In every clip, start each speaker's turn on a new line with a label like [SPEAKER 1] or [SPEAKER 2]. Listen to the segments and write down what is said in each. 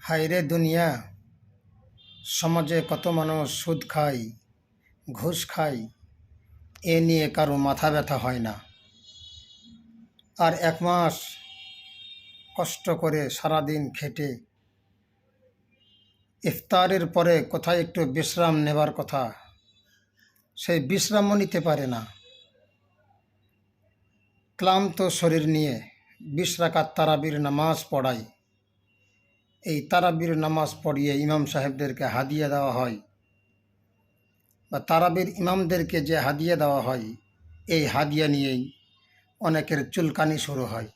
[SPEAKER 1] হায়রে দুনিয়া, সমাজে কত মানুষ সুদ খায়, ঘুষ খায়, এ নিয়ে কারো মাথা ব্যথা হয় না। আর 1 মাস কষ্ট করে সারাদিন খেটে ইফতারের পরে কোথায় একটু বিশ্রাম নেবার কথা, সেই বিশ্রামও নিতে পারে না। ক্লান্ত শরীর নিয়ে 20 রাকাত তারাবির নামাজ পড়ায়। এই তারাবির নামাজ পড়িয়ে ইমাম সাহেবদেরকে হাদিয়া দেওয়া হয়, বা তারাবির ইমামদেরকে যে হাদিয়া দেওয়া হয়, এই হাদিয়া নিয়েই অনেকের চুলকানি শুরু হয়।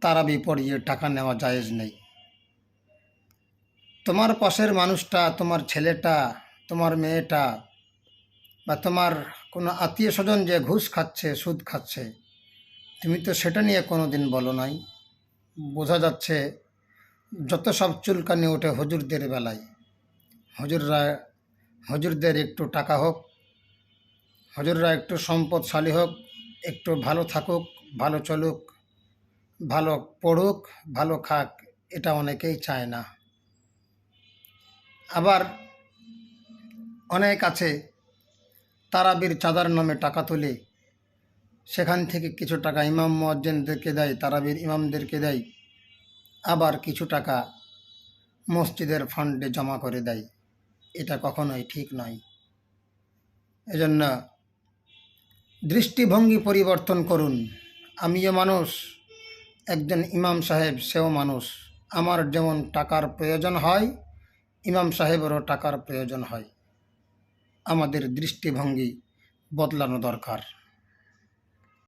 [SPEAKER 1] তারাবি পড়িয়ে টাকা নেওয়া জায়েজ নেই। তোমার পাশের মানুষটা, তোমার ছেলেটা, তোমার মেয়েটা, বা তোমার কোনো আত্মীয় স্বজন যে ঘুষ খাচ্ছে, সুদ খাচ্ছে, তুমি তো সেটা নিয়ে কোনো দিন বলো নাই। বোঝা যাচ্ছে যত সব চুলকানি ওঠে হুজুরদের বেলায়। হুজুরদের একটু টাকা হোক, হুজুররা একটু সম্পদশালী হোক, একটু ভালো থাকুক, ভালো চলুক, ভালো পড়ুক, ভালো খাক, এটা অনেকেই চায় না। আবার অনেক আছে তারাবির চাঁদার নামে টাকা তুলে সেখান থেকে কিছু টাকা ইমাম মুয়াজ্জিনদেরকে দেয়, তারাবির ইমামদেরকে দেয়, আবার কিছু টাকা মসজিদের ফান্ডে জমা করে দেয়। এটা কখনোই ঠিক নয়। এজন্য দৃষ্টিভঙ্গি পরিবর্তন করুন। আমিও মানুষ, একজন ইমাম সাহেব সেও মানুষ। আমার যেমন টাকার প্রয়োজন হয়, ইমাম সাহেবেরও টাকার প্রয়োজন হয়। আমাদের দৃষ্টিভঙ্গি বদলানো দরকার।